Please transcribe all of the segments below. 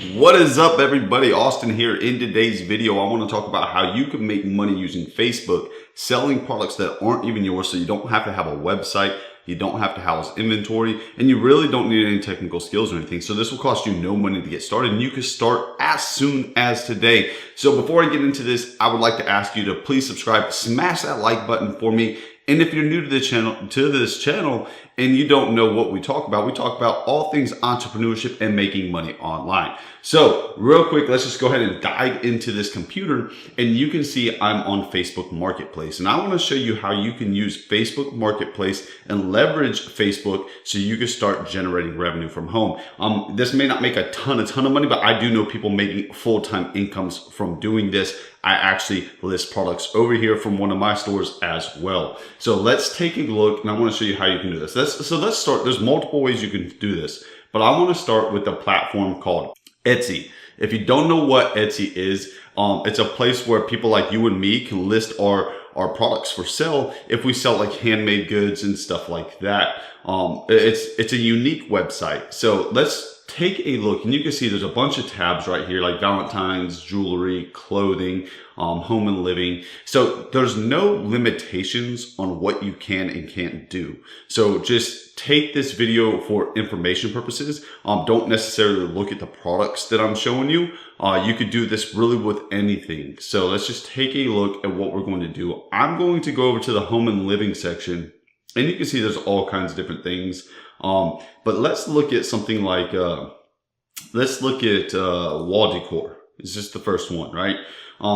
What is up, everybody? Austin here. In today's video, I want to talk about how you can make money using Facebook, selling products that aren't even yours, so you don't have to have a website, you don't have to house inventory, and you really don't need any technical skills or anything. So this will cost you no money to get started, and you can start as soon as today. So before I get into this, I would like to ask you to please subscribe, smash that like button for me. And if you're new to this channel and you don't know what we talk about all things entrepreneurship and making money online. So real quick, let's just go ahead and dive into this computer, and you can see I'm on Facebook Marketplace. And I want to show you how you can use Facebook Marketplace and leverage Facebook so you can start generating revenue from home. This may not make a ton of money, but I do know people making full-time incomes from doing this. I actually list products over here from one of my stores as well. So let's take a look, and I want to show you how you can do this. So let's start. There's multiple ways you can do this, but I want to start with a platform called Etsy. If you don't know what Etsy is, it's a place where people like you and me can list our products for sale. If we sell like handmade goods and stuff like that, it's a unique website. So let's take a look, and you can see there's a bunch of tabs right here, like Valentine's, jewelry, clothing, home and living. So there's no limitations on what you can and can't do. So just take this video for information purposes. Don't necessarily look at the products that I'm showing you. You could do this really with anything. So let's just take a look at what we're going to do. I'm going to go over to the home and living section, and you can see there's all kinds of different things. But let's look at something like, let's look at wall decor. It's just the first one, right?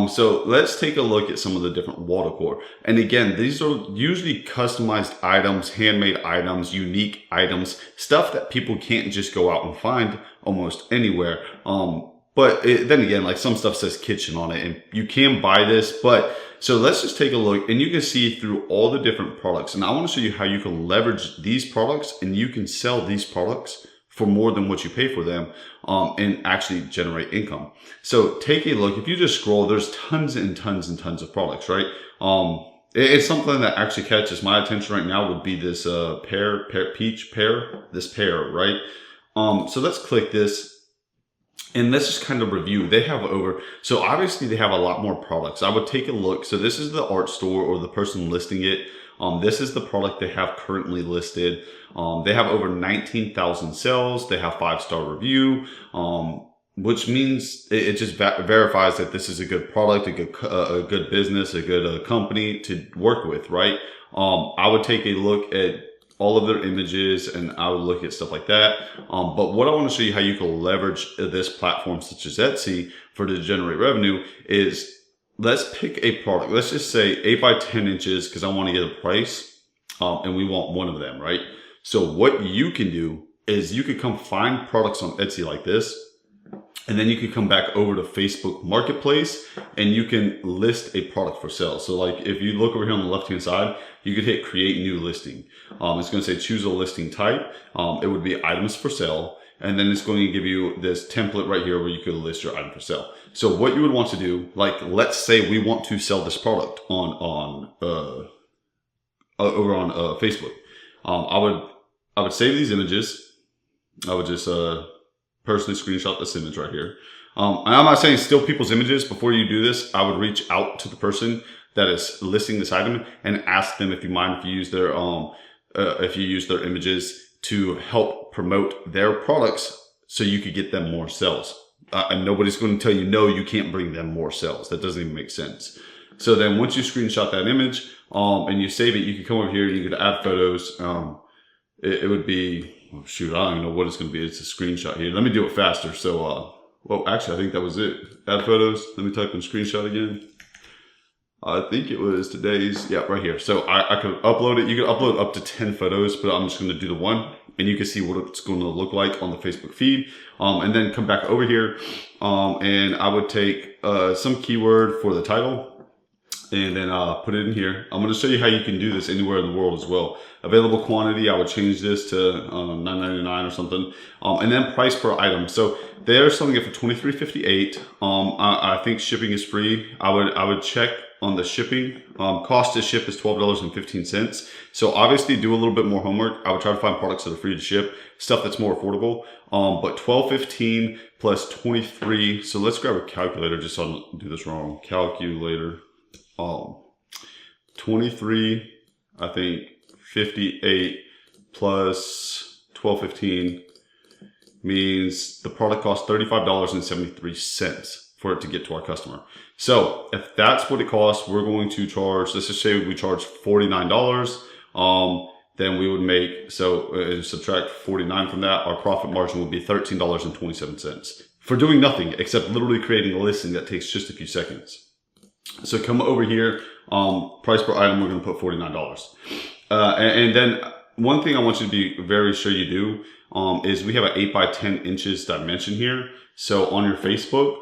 So let's take a look at some of the different wall decor. And again, these are usually customized items, handmade items, unique items, stuff that people can't just go out and find almost anywhere. But then again, like some stuff says kitchen on it, and you can buy this, but so let's just take a look, and you can see through all the different products. And I want to show you how you can leverage these products, and you can sell these products for more than what you pay for them, and actually generate income. So take a look. If you just scroll, there's tons and tons and tons of products, right? It's something that actually catches my attention right now would be this peach pear, this pear, right? So let's click this. And let's just kind of review. They have so obviously they have a lot more products. I would take a look. So this is the art store or the person listing it. This is the product they have currently listed. They have over 19,000 sales. They have 5-star review, which means it just verifies that this is a good product, a good business, a good company to work with, right? I would take a look at all of their images, and I would look at stuff like that. But what I want to show you how you can leverage this platform such as Etsy to generate revenue is, let's pick a product. Let's just say 8 by 10 inches because I want to get a price, and we want one of them, right? So what you can do is you could come find products on Etsy like this, and then you can come back over to Facebook Marketplace and you can list a product for sale. So like if you look over here on the left-hand side, you could hit create new listing. It's going to say choose a listing type. It would be items for sale. And then it's going to give you this template right here where you could list your item for sale. So what you would want to do, like let's say we want to sell this product over on Facebook. I would save these images. I would just personally screenshot this image right here. And I'm not saying steal people's images. Before you do this, I would reach out to the person that is listing this item and ask them if you mind if you use their images to help promote their products so you could get them more sales. And nobody's going to tell you, no, you can't bring them more sales. That doesn't even make sense. So then once you screenshot that image and you save it, you can come over here, you could add photos. It would be, oh, shoot, I don't even know what it's going to be. It's a screenshot here. Let me do it faster. So, well, actually, I think that was it. Add photos. Let me type in screenshot again. I think it was today's, yeah, right here. So I could upload it. You can upload up to 10 photos, but I'm just going to do the one, and you can see what it's going to look like on the Facebook feed. And then come back over here. And I would take some keyword for the title, and then put it in here. I'm going to show you how you can do this anywhere in the world as well. Available quantity, I would change this to $9.99 or something. And then price per item. So they're selling it for $23.58. I think shipping is free. I would check on the shipping. Cost to ship is $12.15. So obviously do a little bit more homework. I would try to find products that are free to ship, stuff that's more affordable. But $12.15 plus 23. So let's grab a calculator just so I don't do this wrong. Calculator. 23, I think 58 plus 12.15 means the product costs $35.73 for it to get to our customer. So if that's what it costs, we're going to charge, let's just say we charge $49. Then we would make, so subtract 49 from that, our profit margin would be $13.27 for doing nothing except literally creating a listing that takes just a few seconds. So come over here, price per item, we're going to put $49. And then one thing I want you to be very sure you do is we have an 8 by 10 inches dimension here. So on your Facebook,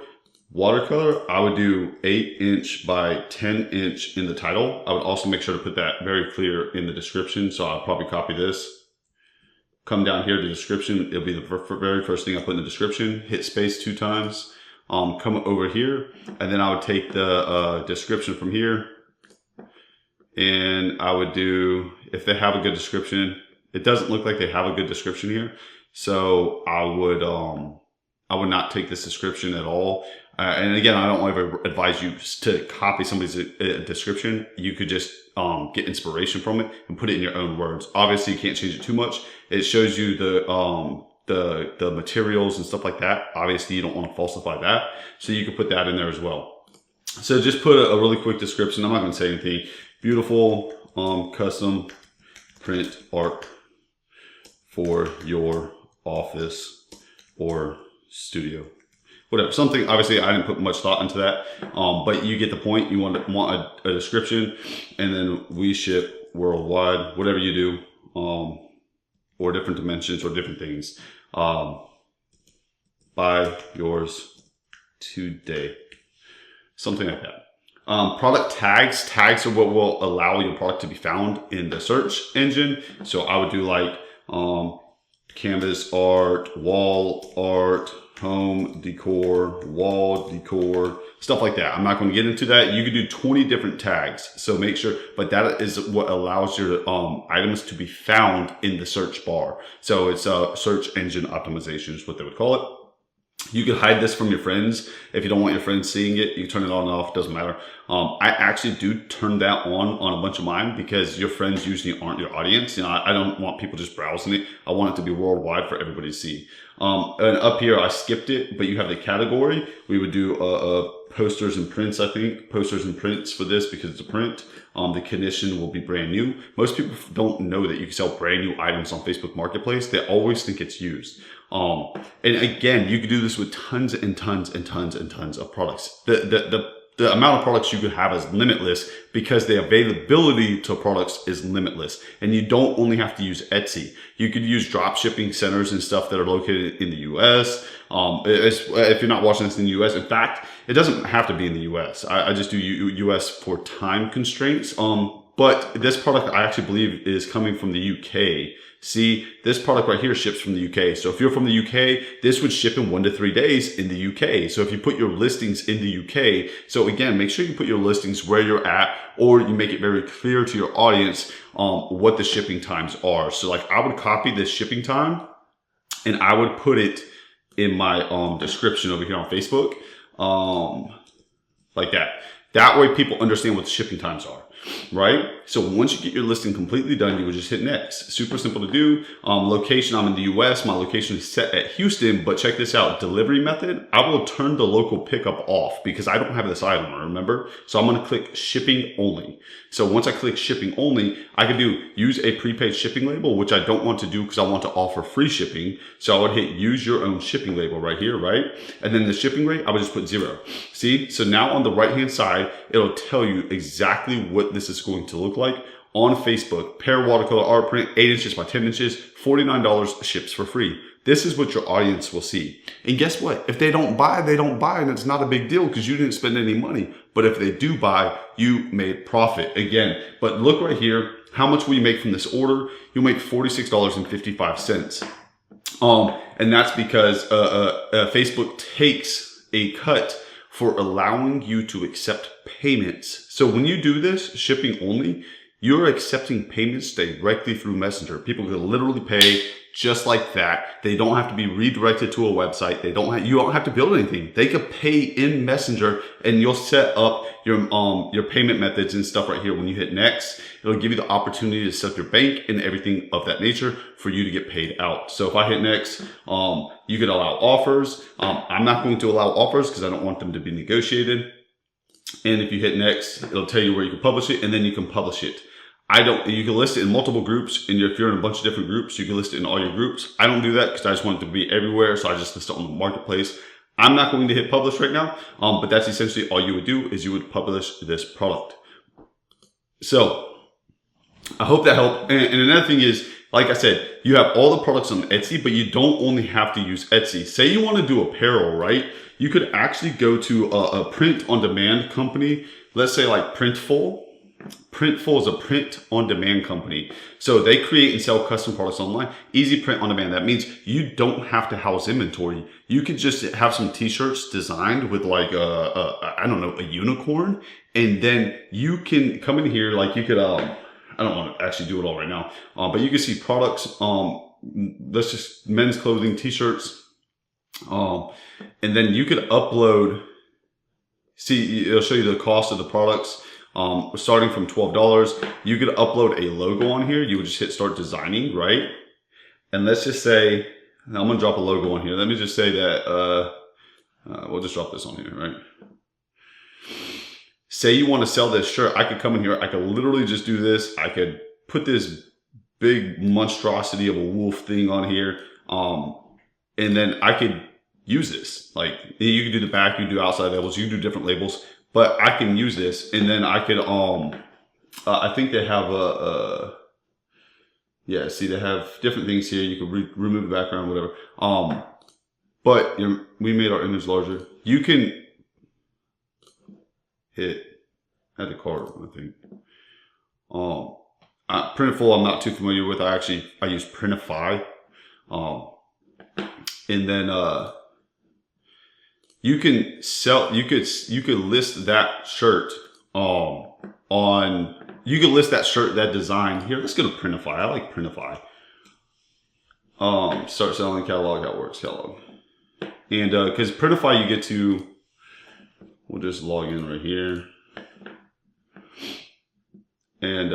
watercolor, I would do 8" by 10" in the title. I would also make sure to put that very clear in the description. So I'll probably copy this, come down here to the description. It'll be the very first thing I put in the description, hit space 2 times, come over here, and then I would take the description from here, and I would do, if they have a good description, it doesn't look like they have a good description here. So I would not take this description at all. And again, I don't ever advise you to copy somebody's description. You could just get inspiration from it and put it in your own words. Obviously, you can't change it too much. It shows you the materials and stuff like that. Obviously, you don't want to falsify that. So you can put that in there as well. So just put a really quick description. I'm not going to say anything. Beautiful custom print art for your office or studio. Whatever, something, obviously I didn't put much thought into that, but you get the point. You want a description, and then we ship worldwide, whatever you do, or different dimensions or different things. Buy yours today. Something like that. Product tags. Tags are what will allow your product to be found in the search engine. So I would do like canvas art, wall art, home decor, wall decor, stuff like that. I'm not going to get into that. You could do 20 different tags. So make sure, but that is what allows your items to be found in the search bar. So it's search engine optimization is what they would call it. You can hide this from your friends. If you don't want your friends seeing it, you can turn it on and off. Doesn't matter. I actually do turn that on a bunch of mine because your friends usually aren't your audience. You know, I don't want people just browsing it. I want it to be worldwide for everybody to see. And up here, I skipped it, but you have the category. We would do posters and prints, I think. Posters and prints for this because it's a print. The condition will be brand new. Most people don't know that you can sell brand new items on Facebook Marketplace. They always think it's used. And again, you could do this with tons and tons and tons and tons of products. The amount of products you could have is limitless because the availability to products is limitless. And you don't only have to use Etsy. You could use drop shipping centers and stuff that are located in the US. If you're not watching this in the US, in fact, it doesn't have to be in the US. I just do US for time constraints. But this product I actually believe is coming from the UK. See, this product right here ships from the UK. So if you're from the UK, this would ship in 1 to 3 days in the UK. So if you put your listings in the UK, so again, make sure you put your listings where you're at, or you make it very clear to your audience what the shipping times are. So like I would copy this shipping time and I would put it in my description over here on Facebook, like that. That way people understand what the shipping times are. Right? So once you get your listing completely done, you would just hit next. Super simple to do. Location, I'm in the US. My location is set at Houston, but check this out. Delivery method, I will turn the local pickup off because I don't have this item, remember? So I'm going to click shipping only. So once I click shipping only, I can use a prepaid shipping label, which I don't want to do because I want to offer free shipping. So I would hit use your own shipping label right here, right? And then the shipping rate, I would just put 0. See? So now on the right-hand side, it'll tell you exactly what this is going to look like on Facebook. Pair watercolor art print, 8 inches by 10 inches, $49, ships for free. This is what your audience will see. And guess what? If they don't buy, they don't buy, and it's not a big deal because you didn't spend any money. But if they do buy, you made profit again. But look right here, how much will you make from this order? You'll make $46.55. And that's because Facebook takes a cut for allowing you to accept payments. So when you do this, shipping only, you're accepting payments directly through Messenger. People can literally pay just like that. They don't have to be redirected to a website. You don't have to build anything. They could pay in Messenger, and you'll set up your payment methods and stuff right here. When you hit next, it'll give you the opportunity to set up your bank and everything of that nature for you to get paid out. So if I hit next, you could allow offers. I'm not going to allow offers because I don't want them to be negotiated. And if you hit next, it'll tell you where you can publish it, and then you can publish it. You can list it in multiple groups, and if you're in a bunch of different groups, you can list it in all your groups. I don't do that because I just want it to be everywhere, so I just list it on the marketplace. I'm not going to hit publish right now, but that's essentially all you would do is you would publish this product. So I hope that helped. And another thing is, like I said, you have all the products on Etsy, but you don't only have to use Etsy. Say you want to do apparel, right? You could actually go to a print-on-demand company. Let's say like Printful. Printful is a print-on-demand company. So they create and sell custom products online. Easy print on demand. That means you don't have to house inventory. You could just have some t-shirts designed with like I don't know, a unicorn. And then you can come in here, like you could, I don't want to actually do it all right now, but you can see products, let's just men's clothing, t-shirts. And then you could upload, see, it'll show you the cost of the products. Starting from $12, you could upload a logo on here. You would just hit start designing, right? And let's just say, I'm going to drop a logo on here. Let me just say that, we'll just drop this on here, right? Say you want to sell this shirt. I could come in here. I could literally just do this. I could put this big monstrosity of a wolf thing on here. And then I could use this. Like you can do the back, you do outside labels, you do different labels. But I can use this, and then I could, I think they have yeah, see, they have different things here. You can remove the background, whatever. But we made our image larger. You can hit, add the card, I think. Printful, I'm not too familiar with. I use Printify. And then, you can sell, you could list that shirt, you could list that shirt, that design here. Let's go to Printify. I like Printify. Start selling catalog, how it works, catalog. And, cause Printify, you get to, we'll just log in right here. And,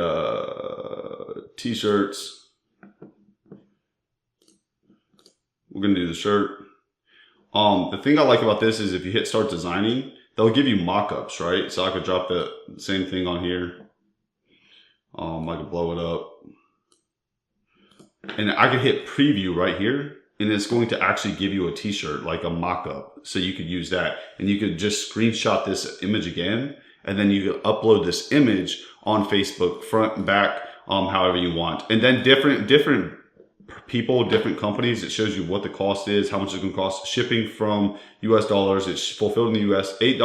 t-shirts. We're going to do the shirt. The thing I like about this is if you hit start designing, they'll give you mockups, right? So I could drop the same thing on here. I could blow it up. And I could hit preview right here, and it's going to actually give you a t-shirt, like a mockup. So you could use that. And you could just screenshot this image again, and then you could upload this image on Facebook, front and back, however you want. And then different people, different companies, it shows you what the cost is, how much it's going to cost. Shipping from US dollars, it's fulfilled in the US, $8,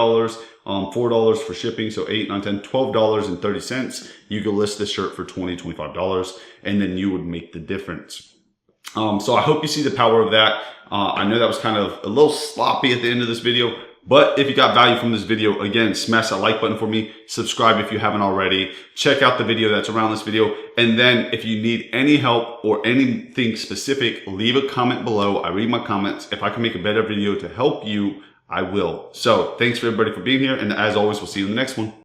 $4 for shipping, so $8, $9, $10, $12.30. You could list this shirt for $20, $25, and then you would make the difference. So I hope you see the power of that. I know that was kind of a little sloppy at the end of this video, but if you got value from this video, again, smash that like button for me. Subscribe if you haven't already. Check out the video that's around this video. And then if you need any help or anything specific, leave a comment below. I read my comments. If I can make a better video to help you, I will. So thanks for everybody for being here. And as always, we'll see you in the next one.